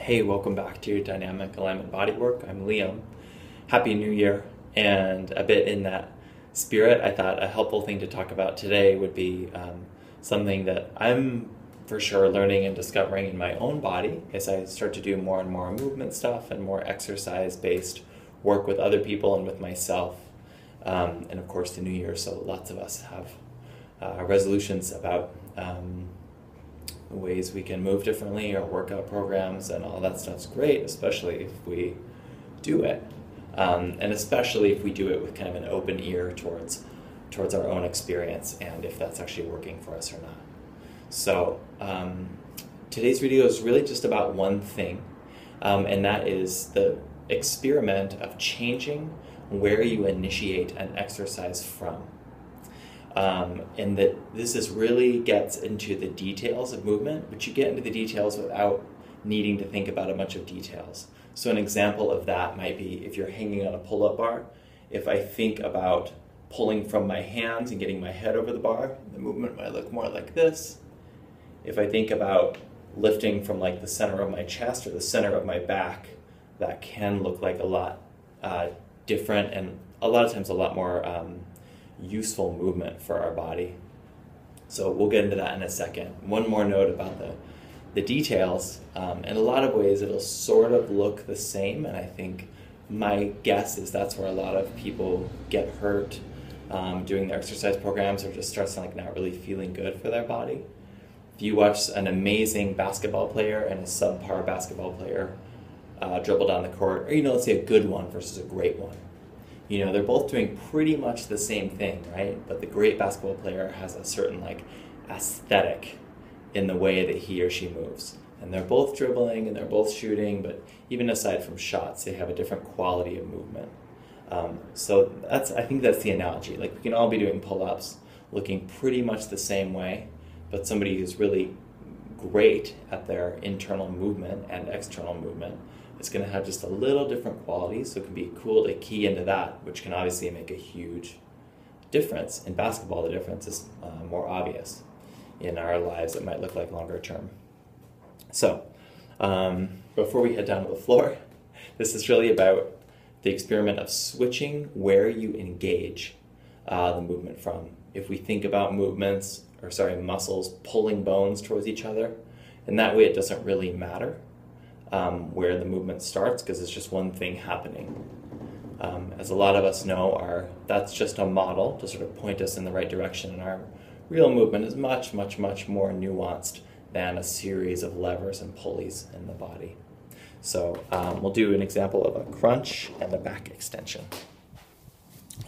Hey, welcome back to Dynamic Alignment Bodywork. I'm Liam. Happy New Year. And a bit in that spirit, I thought a helpful thing to talk about today would be something that I'm for sure learning and discovering in my own body as I start to do more and more movement stuff and more exercise-based work with other people and with myself. And of course, the New Year, so lots of us have resolutions about ways we can move differently, or workout programs, and all that stuff's great, especially if we do it, and especially if we do it with kind of an open ear towards our own experience and if that's actually working for us or not. So today's video is really just about one thing, and that is the experiment of changing where you initiate an exercise from. And that this really gets into the details of movement, but you get into the details without needing to think about a bunch of details. So an example of that might be if you're hanging on a pull-up bar. If I think about pulling from my hands and getting my head over the bar, the movement might look more like this. If I think about lifting from like the center of my chest or the center of my back, that can look like a lot different and a lot of times a lot more useful movement for our body. So we'll get into that in a second. One more note about the details. In a lot of ways it'll sort of look the same, and I think my guess is that's where a lot of people get hurt doing their exercise programs, or just starts like not really feeling good for their body. If you watch an amazing basketball player and a subpar basketball player dribble down the court, or let's say a good one versus a great one, they're both doing pretty much the same thing, right? But the great basketball player has a certain aesthetic in the way that he or she moves. And they're both dribbling and they're both shooting, but even aside from shots, they have a different quality of movement. So I think that's the analogy. Like, we can all be doing pull-ups looking pretty much the same way, but somebody who's really great at their internal movement and external movement, it's going to have just a little different quality, so it can be cool to key into that, which can obviously make a huge difference. In basketball, the difference is more obvious. In our lives, it might look like longer term. So, before we head down to the floor, this is really about the experiment of switching where you engage the movement from. If we think about muscles pulling bones towards each other, and that way it doesn't really matter where the movement starts, because it's just one thing happening. As a lot of us know, that's just a model to sort of point us in the right direction, and our real movement is much, much, much more nuanced than a series of levers and pulleys in the body. So we'll do an example of a crunch and a back extension.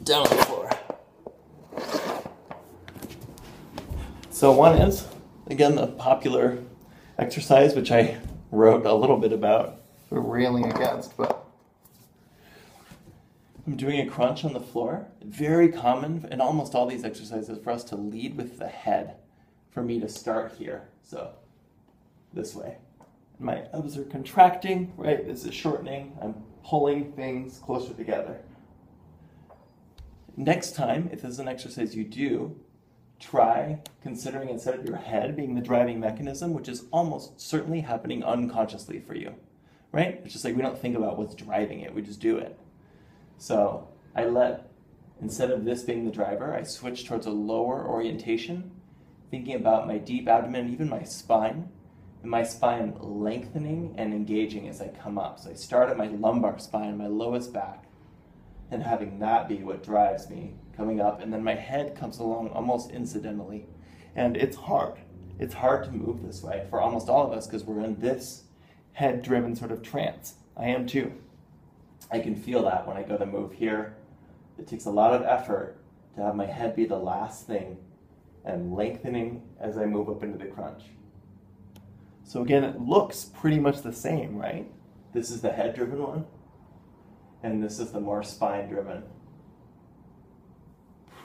Down on the floor. So one is, again, the popular exercise, which I wrote a little bit about, sort of railing against, but I'm doing a crunch on the floor. Very common in almost all these exercises for us to lead with the head, for me to start here, so this way. My abs are contracting, right? This is shortening. I'm pulling things closer together. Next time, if this is an exercise you do, try considering, instead of your head being the driving mechanism, which is almost certainly happening unconsciously for you, right? It's just like we don't think about what's driving it, we just do it. So instead of this being the driver, I switch towards a lower orientation, thinking about my deep abdomen, even my spine, and my spine lengthening and engaging as I come up. So I start at my lumbar spine, my lowest back, and having that be what drives me coming up, and then my head comes along almost incidentally. And it's hard. It's hard to move this way for almost all of us, because we're in this head-driven sort of trance. I am too. I can feel that when I go to move here. It takes a lot of effort to have my head be the last thing, and lengthening as I move up into the crunch. So again, it looks pretty much the same, right? This is the head-driven one, and this is the more spine-driven.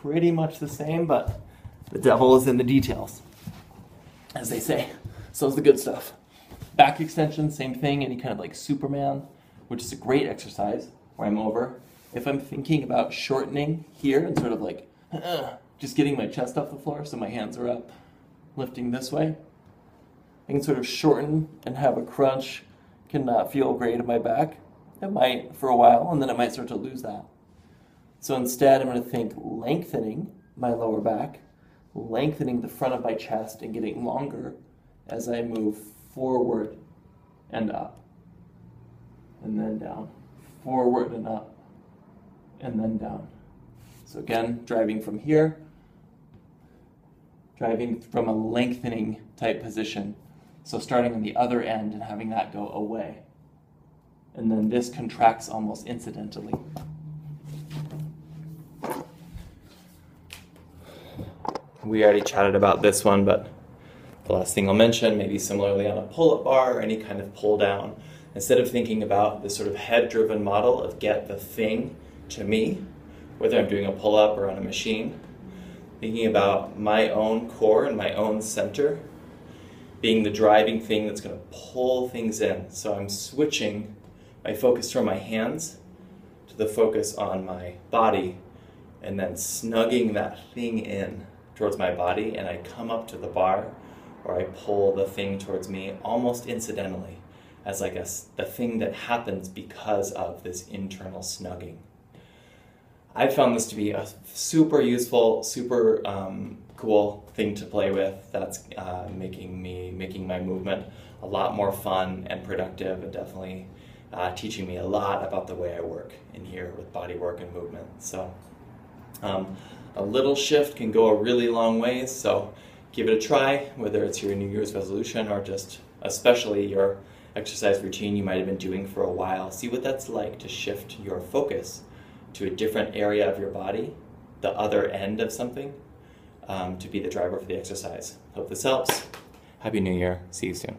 Pretty much the same, but the devil is in the details, as they say. So is the good stuff. Back extension, same thing, any kind of like Superman, which is a great exercise where I'm over. If I'm thinking about shortening here and sort of like just getting my chest off the floor so my hands are up, lifting this way, I can sort of shorten and have a crunch can feel great in my back. It might for a while, and then it might start to lose that. So instead, I'm going to think lengthening my lower back, lengthening the front of my chest and getting longer as I move forward and up, and then down, forward and up, and then down. So again, driving from here, driving from a lengthening type position. So starting on the other end and having that go away. And then this contracts almost incidentally. We already chatted about this one, but the last thing I'll mention, maybe similarly on a pull-up bar or any kind of pull-down, instead of thinking about this sort of head-driven model of get the thing to me, whether I'm doing a pull-up or on a machine, thinking about my own core and my own center being the driving thing that's going to pull things in. So I'm switching my focus from my hands to the focus on my body, and then snugging that thing in towards my body, and I come up to the bar, or I pull the thing towards me almost incidentally, as like the thing that happens because of this internal snugging. I found this to be a super useful, super cool thing to play with. That's making my movement a lot more fun and productive, and definitely teaching me a lot about the way I work in here with body work and movement. So a little shift can go a really long ways, so give it a try, whether it's your New Year's resolution or just especially your exercise routine you might have been doing for a while. See what that's like to shift your focus to a different area of your body, the other end of something, to be the driver for the exercise. Hope this helps. Happy New Year. See you soon.